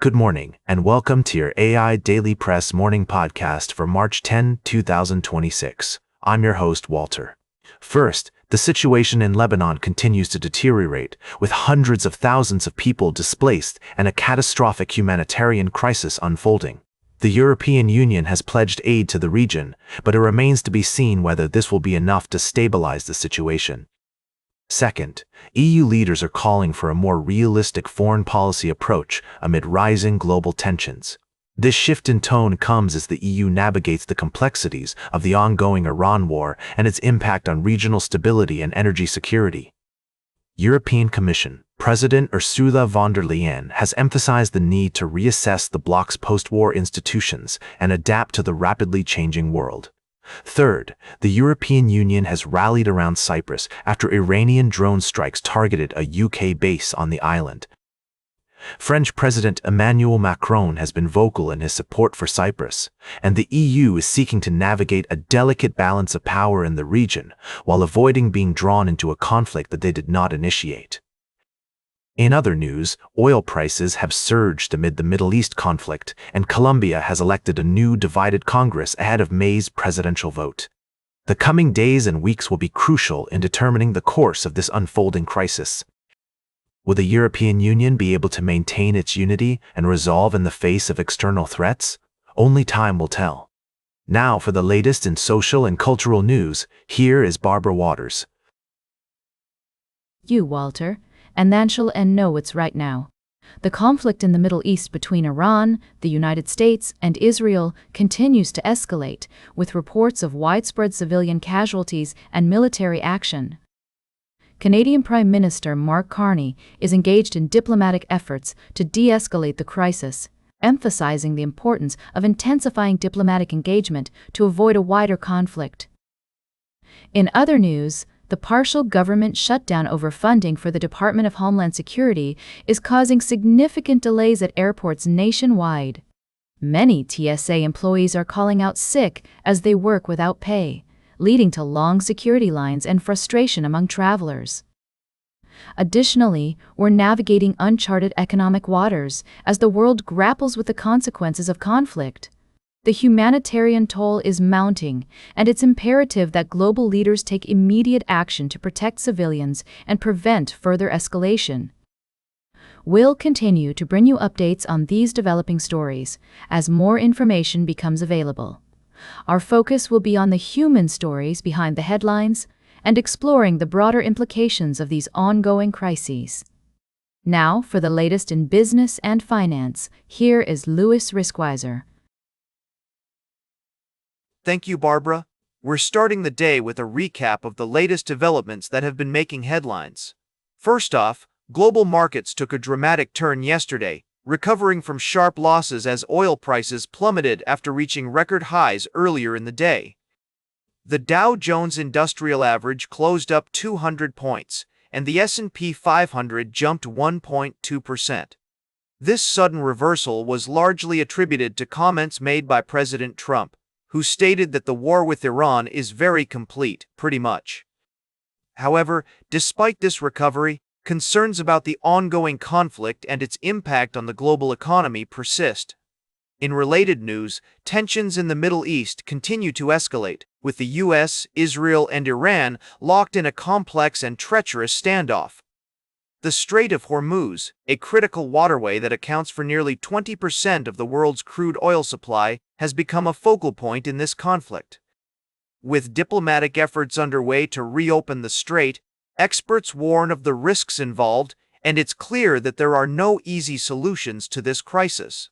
Good morning, and welcome to your AIDailyPress morning podcast for March 10, 2026. I'm your host, Walter. First, the situation in Lebanon continues to deteriorate, with hundreds of thousands of people displaced and a catastrophic humanitarian crisis unfolding. The European Union has pledged aid to the region, but it remains to be seen whether this will be enough to stabilize the situation. Second, EU leaders are calling for a more realistic foreign policy approach amid rising global tensions. This shift in tone comes as the EU navigates the complexities of the ongoing Iran war and its impact on regional stability and energy security. European Commission President Ursula von der Leyen has emphasized the need to reassess the bloc's post-war institutions and adapt to the rapidly changing world. Third, the European Union has rallied around Cyprus after Iranian drone strikes targeted a UK base on the island. French President Emmanuel Macron has been vocal in his support for Cyprus, and the EU is seeking to navigate a delicate balance of power in the region while avoiding being drawn into a conflict that they did not initiate. In other news, oil prices have surged amid the Middle East conflict, and Colombia has elected a new divided Congress ahead of May's presidential vote. The coming days and weeks will be crucial in determining the course of this unfolding crisis. Will the European Union be able to maintain its unity and resolve in the face of external threats? Only time will tell. Now for the latest in social and cultural news, here is Barbara Waters. Walter. And then she'll know what's right now. The conflict in the Middle East between Iran, the United States, and Israel continues to escalate, with reports of widespread civilian casualties and military action. Canadian Prime Minister Mark Carney is engaged in diplomatic efforts to de-escalate the crisis, emphasizing the importance of intensifying diplomatic engagement to avoid a wider conflict. In other news, the partial government shutdown over funding for the Department of Homeland Security is causing significant delays at airports nationwide. Many TSA employees are calling out sick as they work without pay, leading to long security lines and frustration among travelers. Additionally, we're navigating uncharted economic waters as the world grapples with the consequences of conflict. The humanitarian toll is mounting, and it's imperative that global leaders take immediate action to protect civilians and prevent further escalation. We'll continue to bring you updates on these developing stories as more information becomes available. Our focus will be on the human stories behind the headlines and exploring the broader implications of these ongoing crises. Now, for the latest in business and finance, here is Louis Riskweiser. Thank you, Barbara. We're starting the day with a recap of the latest developments that have been making headlines. First off, global markets took a dramatic turn yesterday, recovering from sharp losses as oil prices plummeted after reaching record highs earlier in the day. The Dow Jones Industrial Average closed up 200 points, and the S&P 500 jumped 1.2%. This sudden reversal was largely attributed to comments made by President Trump, who stated that the war with Iran is very complete, pretty much. However, despite this recovery, concerns about the ongoing conflict and its impact on the global economy persist. In related news, tensions in the Middle East continue to escalate, with the US, Israel, and Iran locked in a complex and treacherous standoff. The Strait of Hormuz, a critical waterway that accounts for nearly 20% of the world's crude oil supply, has become a focal point in this conflict. With diplomatic efforts underway to reopen the strait, experts warn of the risks involved, and it's clear that there are no easy solutions to this crisis.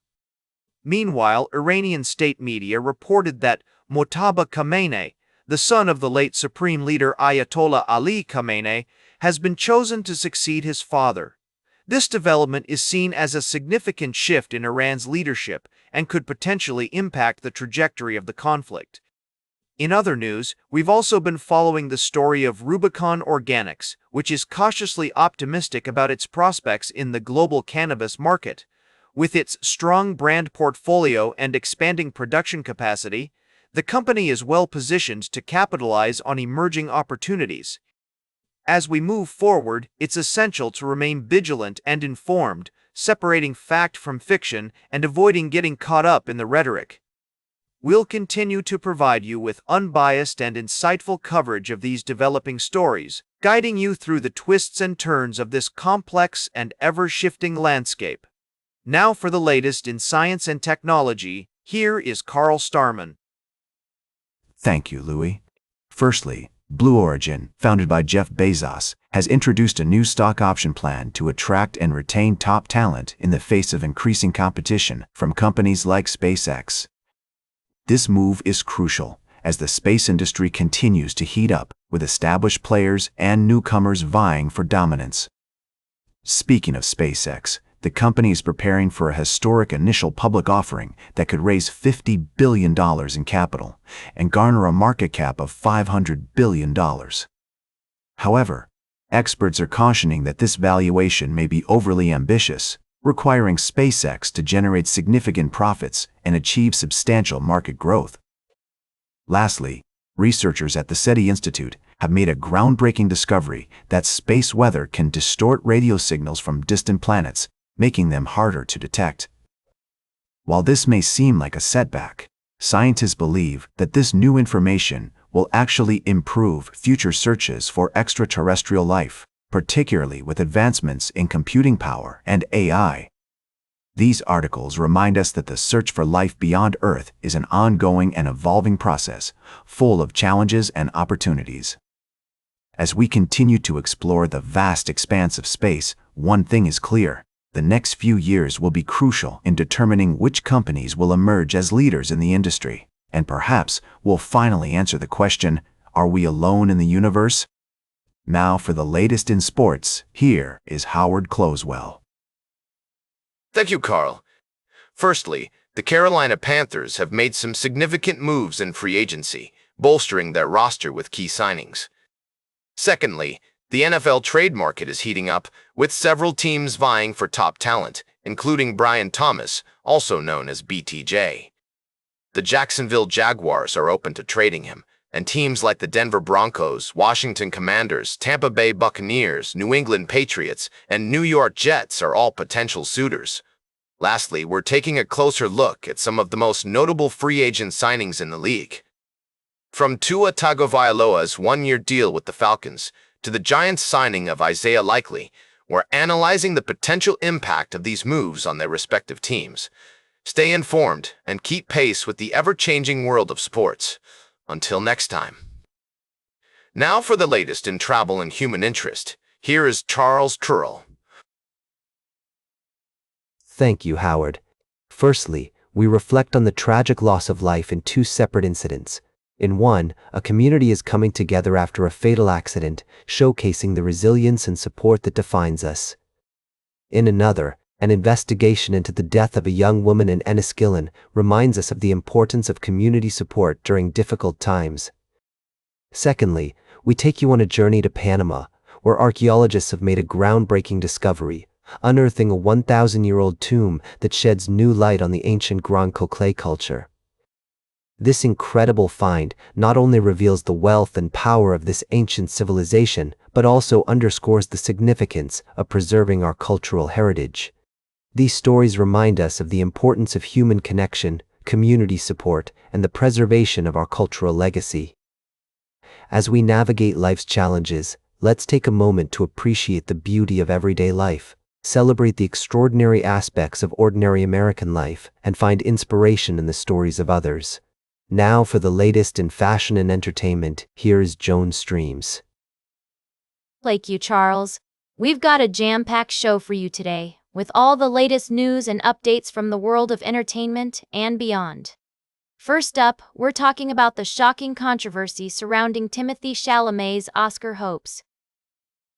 Meanwhile, Iranian state media reported that Mojtaba Khamenei, the son of the late Supreme Leader Ayatollah Ali Khamenei, has been chosen to succeed his father. This development is seen as a significant shift in Iran's leadership and could potentially impact the trajectory of the conflict. In other news, we've also been following the story of Rubicon Organics, which is cautiously optimistic about its prospects in the global cannabis market. With its strong brand portfolio and expanding production capacity, the company is well positioned to capitalize on emerging opportunities. As we move forward, it's essential to remain vigilant and informed separating fact from fiction and avoiding getting caught up in the rhetoric. We'll continue to provide you with unbiased and insightful coverage of these developing stories, guiding you through the twists and turns of this complex and ever-shifting landscape. Now for the latest in science and technology, here is Carl Starman. Thank you, Louis. Firstly, Blue Origin, founded by Jeff Bezos, has introduced a new stock option plan to attract and retain top talent in the face of increasing competition from companies like SpaceX. This move is crucial as the space industry continues to heat up, with established players and newcomers vying for dominance. Speaking of SpaceX, the company is preparing for a historic initial public offering that could raise $50 billion in capital and garner a market cap of $500 billion. However, experts are cautioning that this valuation may be overly ambitious, requiring SpaceX to generate significant profits and achieve substantial market growth. Lastly, researchers at the SETI Institute have made a groundbreaking discovery that space weather can distort radio signals from distant planets, making them harder to detect. While this may seem like a setback, scientists believe that this new information will actually improve future searches for extraterrestrial life, particularly with advancements in computing power and AI. These articles remind us that the search for life beyond Earth is an ongoing and evolving process, full of challenges and opportunities. As we continue to explore the vast expanse of space, one thing is clear: the next few years will be crucial in determining which companies will emerge as leaders in the industry, and perhaps will finally answer the question, are we alone in the universe? Now for the latest in sports, here is Howard Closewell. Thank you, Carl. Firstly, the Carolina Panthers have made some significant moves in free agency, bolstering their roster with key signings. Secondly, the NFL trade market is heating up, with several teams vying for top talent, including Brian Thomas, also known as BTJ. The Jacksonville Jaguars are open to trading him, and teams like the Denver Broncos, Washington Commanders, Tampa Bay Buccaneers, New England Patriots, and New York Jets are all potential suitors. Lastly, we're taking a closer look at some of the most notable free agent signings in the league. From Tua Tagovailoa's one-year deal with the Falcons to the Giants' signing of Isaiah Likely, we're analyzing the potential impact of these moves on their respective teams. Stay informed and keep pace with the ever-changing world of sports. Until next time. Now for the latest in travel and human interest, here is Charles Turrell. Thank you, Howard. Firstly, we reflect on the tragic loss of life in two separate incidents. In one, a community is coming together after a fatal accident, showcasing the resilience and support that defines us. In another, an investigation into the death of a young woman in Enniskillen reminds us of the importance of community support during difficult times. Secondly, we take you on a journey to Panama, where archaeologists have made a groundbreaking discovery, unearthing a 1,000-year-old tomb that sheds new light on the ancient Granco clay culture. This incredible find not only reveals the wealth and power of this ancient civilization, but also underscores the significance of preserving our cultural heritage. These stories remind us of the importance of human connection, community support, and the preservation of our cultural legacy. As we navigate life's challenges, let's take a moment to appreciate the beauty of everyday life, celebrate the extraordinary aspects of ordinary American life, and find inspiration in the stories of others. Now for the latest in fashion and entertainment, here is Joan Streams. Thank you, Charles. We've got a jam-packed show for you today, with all the latest news and updates from the world of entertainment and beyond. First up, we're talking about the shocking controversy surrounding Timothée Chalamet's Oscar hopes.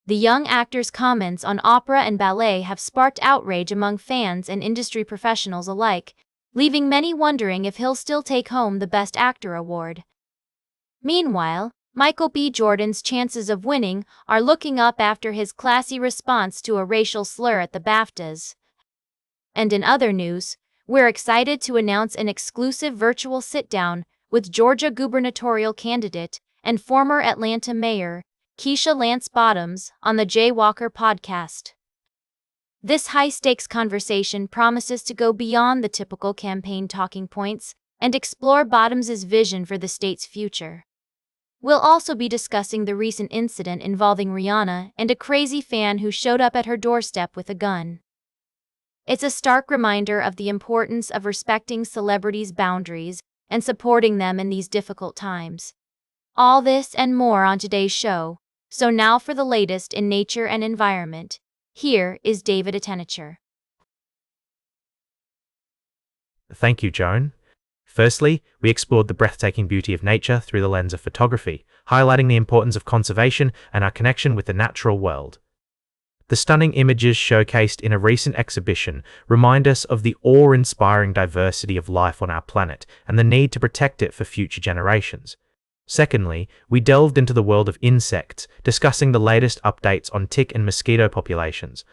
The young actor's comments on opera and ballet have sparked outrage among fans and industry professionals alike, leaving many wondering if he'll still take home the Best Actor award. Meanwhile, Michael B. Jordan's chances of winning are looking up after his classy response to a racial slur at the BAFTAs. And in other news, we're excited to announce an exclusive virtual sit-down with Georgia gubernatorial candidate and former Atlanta mayor, Keisha Lance Bottoms, on the Jay Walker podcast. This high-stakes conversation promises to go beyond the typical campaign talking points and explore Bottoms's vision for the state's future. We'll also be discussing the recent incident involving Rihanna and a crazy fan who showed up at her doorstep with a gun. It's a stark reminder of the importance of respecting celebrities' boundaries and supporting them in these difficult times. All this and more on today's show. So now for the latest in nature and environment. Here is David Attenacher. Thank you, Joan. Firstly, we explored the breathtaking beauty of nature through the lens of photography, highlighting the importance of conservation and our connection with the natural world. The stunning images showcased in a recent exhibition remind us of the awe-inspiring diversity of life on our planet and the need to protect it for future generations. Secondly, we delved into the world of insects, discussing the latest updates on tick and mosquito populations.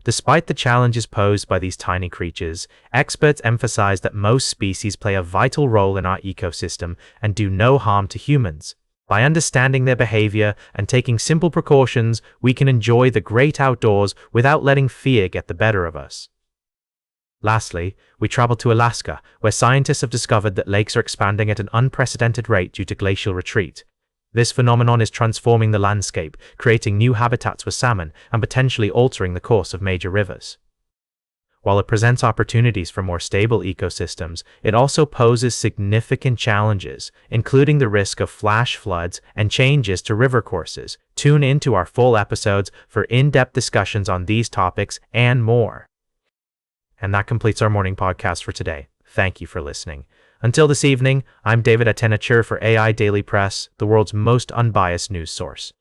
Despite the challenges posed by these tiny creatures, experts emphasize that most species play a vital role in our ecosystem and do no harm to humans. By understanding their behavior and taking simple precautions, we can enjoy the great outdoors without letting fear get the better of us. Lastly, we traveled to Alaska, where scientists have discovered that lakes are expanding at an unprecedented rate due to glacial retreat. This phenomenon is transforming the landscape, creating new habitats for salmon and potentially altering the course of major rivers. While it presents opportunities for more stable ecosystems, it also poses significant challenges, including the risk of flash floods and changes to river courses. Tune in to our full episodes for in-depth discussions on these topics and more. And that completes our morning podcast for today. Thank you for listening. Until this evening, I'm David Attenacher for AI Daily Press, the world's most unbiased news source.